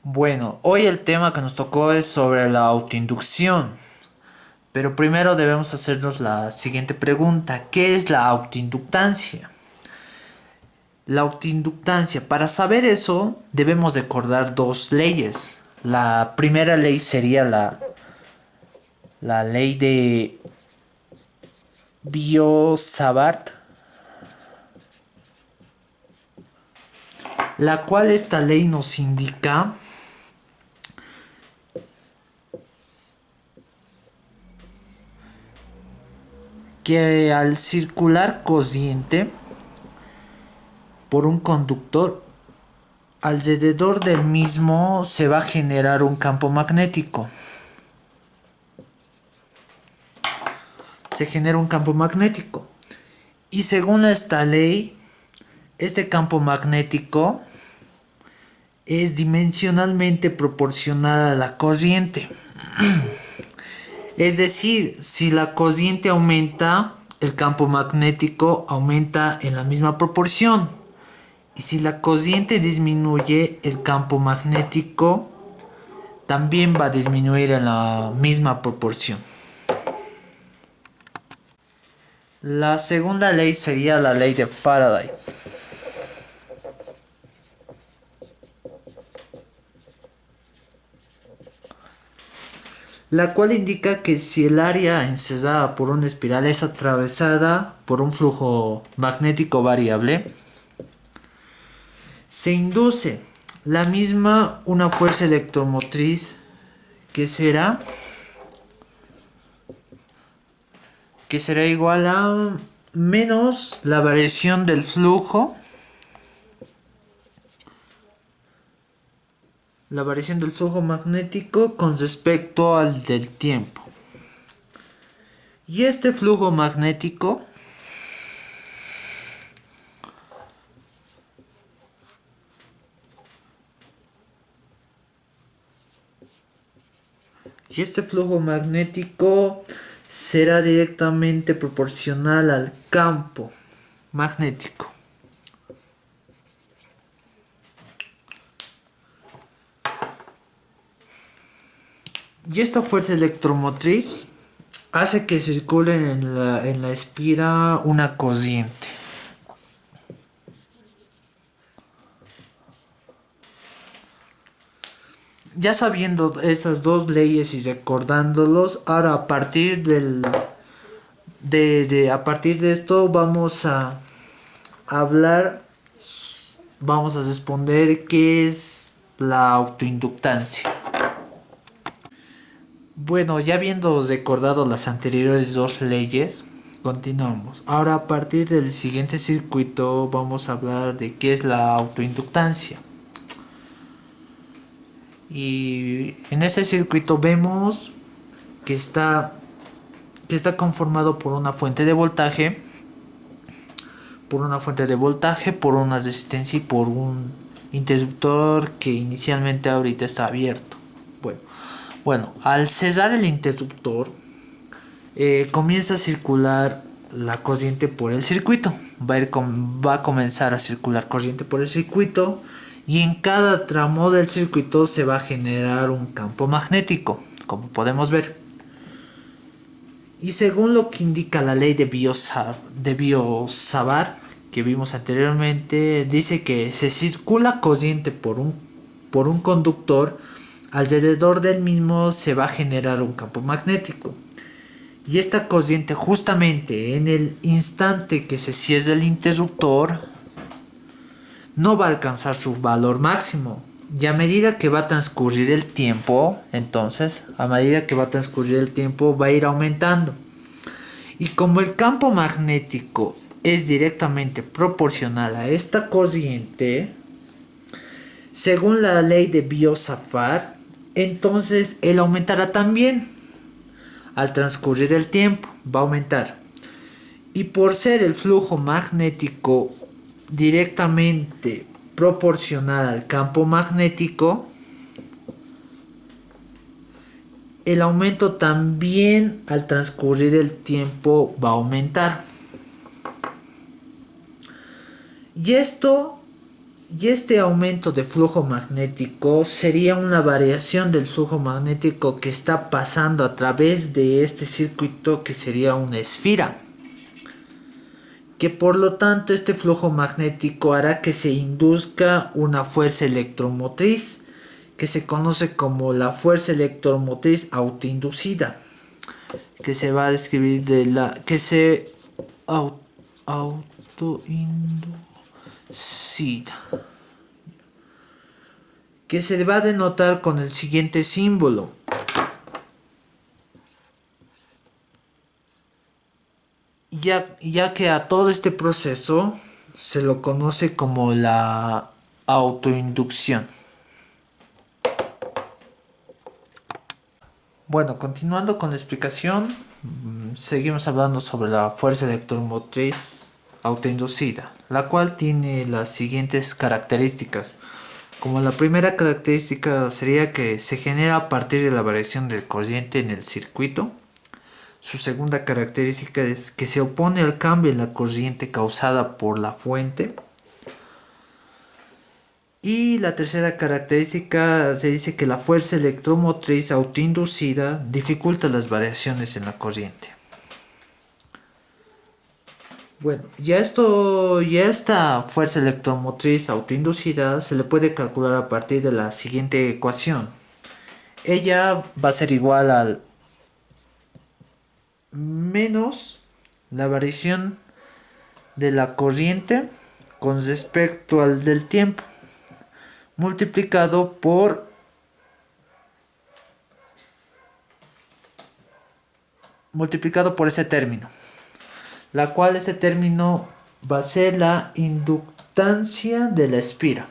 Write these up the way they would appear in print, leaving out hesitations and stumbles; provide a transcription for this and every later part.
Bueno, hoy el tema que nos tocó es sobre la autoinducción, pero primero debemos hacernos la siguiente pregunta: ¿qué es la autoinductancia? La autoinductancia, para saber eso, debemos recordar dos leyes. La primera ley sería la ley de Biot-Savart, la cual esta ley nos indica que al circular corriente por un conductor, alrededor del mismo se va a generar un campo magnético. Se genera un campo magnético. Y según esta ley, este campo magnético es dimensionalmente proporcional a la corriente. Es decir, si la corriente aumenta, el campo magnético aumenta en la misma proporción. Y si la corriente disminuye, el campo magnético también va a disminuir en la misma proporción. La segunda ley sería la ley de Faraday, la cual indica que si el área encerrada por una espiral es atravesada por un flujo magnético variable, se induce la misma una fuerza electromotriz que será igual a menos la variación del flujo, magnético con respecto al del tiempo. Y este flujo magnético será directamente proporcional al campo magnético. Y esta fuerza electromotriz hace que circule en la espira una corriente. Ya sabiendo esas dos leyes y recordándolos, ahora a partir de esto vamos a hablar, vamos a responder qué es la autoinductancia. Bueno, ya habiendo recordado las anteriores dos leyes, continuamos. Ahora a partir del siguiente circuito vamos a hablar de qué es la autoinductancia. Y en este circuito vemos que está conformado por una fuente de voltaje, por una resistencia y por un interruptor que inicialmente ahorita está abierto. Al cesar el interruptor, comienza a circular la corriente por el circuito. Va a comenzar a circular corriente por el circuito, y en cada tramo del circuito se va a generar un campo magnético, como podemos ver. Y según lo que indica la ley de Biot-Savart que vimos anteriormente, dice que se circula corriente por un conductor, alrededor del mismo se va a generar un campo magnético. Y esta corriente, justamente en el instante que se cierra el interruptor, no va a alcanzar su valor máximo. Y a medida que va a transcurrir el tiempo, va a ir aumentando. Y como el campo magnético es directamente proporcional a esta corriente, según la ley de Biot-Savart, entonces él aumentará también. Al transcurrir el tiempo va a aumentar. Y por ser el flujo magnético directamente proporcional al campo magnético, el aumento también al transcurrir el tiempo va a aumentar. Y Y este aumento de flujo magnético sería una variación del flujo magnético que está pasando a través de este circuito, que sería una esfera. Que por lo tanto este flujo magnético hará que se induzca una fuerza electromotriz que se conoce como la fuerza electromotriz autoinducida, que se va a describir de la que se autoinducida, que se va a denotar con el siguiente símbolo, ya que a todo este proceso se lo conoce como la autoinducción. Bueno, continuando con la explicación, seguimos hablando sobre la fuerza electromotriz autoinducida, la cual tiene las siguientes características. Como la primera característica sería que se genera a partir de la variación del corriente en el circuito. Su segunda característica es que se opone al cambio en la corriente causada por la fuente. Y la tercera característica se dice que la fuerza electromotriz autoinducida dificulta las variaciones en la corriente. Bueno, ya esta fuerza electromotriz autoinducida se le puede calcular a partir de la siguiente ecuación. Ella va a ser igual al menos la variación de la corriente con respecto al del tiempo, multiplicado por ese término, la cual ese término va a ser la inductancia de la espira.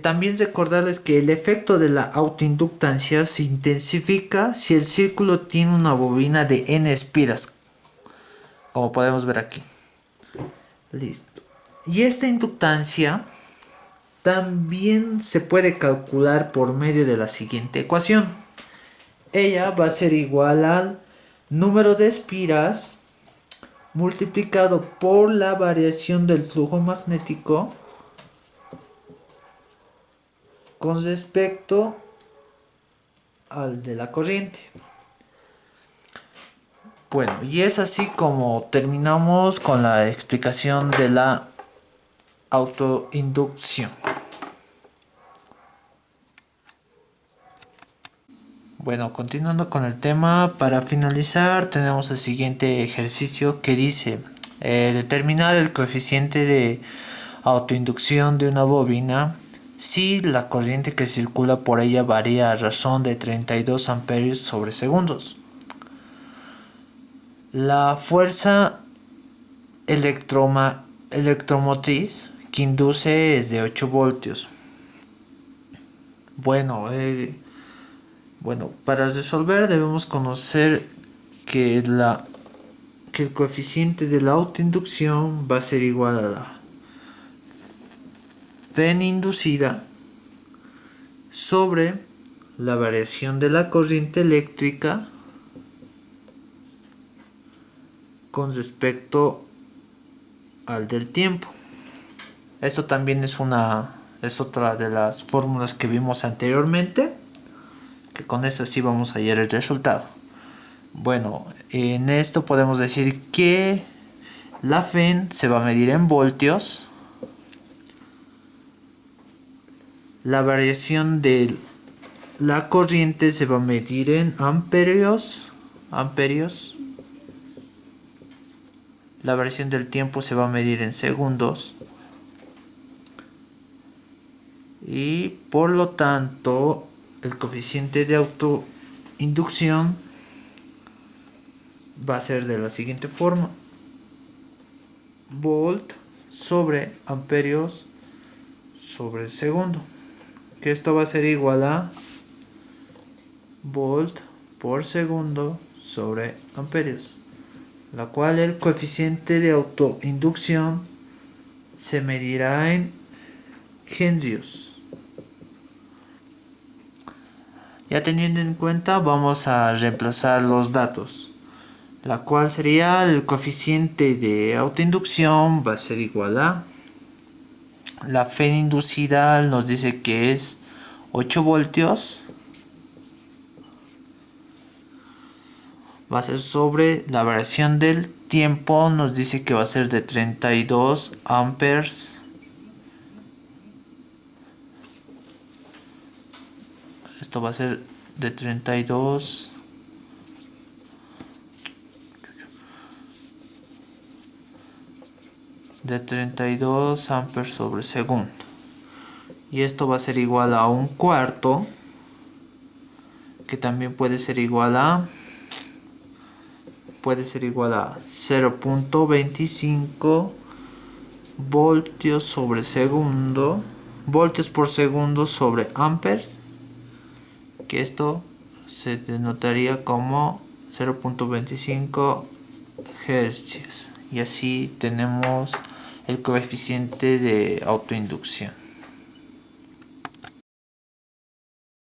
También recordarles que el efecto de la autoinductancia se intensifica si el círculo tiene una bobina de n espiras, como podemos ver aquí. Listo. Y esta inductancia también se puede calcular por medio de la siguiente ecuación. Ella va a ser igual al número de espiras multiplicado por la variación del flujo magnético con respecto al de la corriente. Bueno, y es así como terminamos con la explicación de la autoinducción. Bueno, continuando con el tema, para finalizar tenemos el siguiente ejercicio que dice determinar el coeficiente de autoinducción de una bobina si la corriente que circula por ella varía a razón de 32 amperios sobre segundos. La fuerza electromotriz que induce es de 8 voltios. Bueno, para resolver debemos conocer que el coeficiente de la autoinducción va a ser igual a la F inducida sobre la variación de la corriente eléctrica con respecto al del tiempo. Esto también es otra de las fórmulas que vimos anteriormente, que con esto sí vamos a hallar el resultado. Bueno, en esto podemos decir que la F se va a medir en voltios, la variación de la corriente se va a medir en amperios, la variación del tiempo se va a medir en segundos y por lo tanto el coeficiente de autoinducción va a ser de la siguiente forma: volt sobre amperios sobre segundo, que esto va a ser igual a volt por segundo sobre amperios, la cual el coeficiente de autoinducción se medirá en henrios. Ya teniendo en cuenta, vamos a reemplazar los datos, la cual sería el coeficiente de autoinducción va a ser igual a la fe inducida, nos dice que es 8 voltios, va a ser sobre la variación del tiempo, nos dice que va a ser de 32 amperes. Esto va a ser de 32 amperes sobre segundo. Y esto va a ser igual a un cuarto, que también puede ser igual a 0.25 voltios sobre segundo, voltios por segundo sobre amperes, que esto se denotaría como 0.25 hercios. Y así tenemos el coeficiente de autoinducción.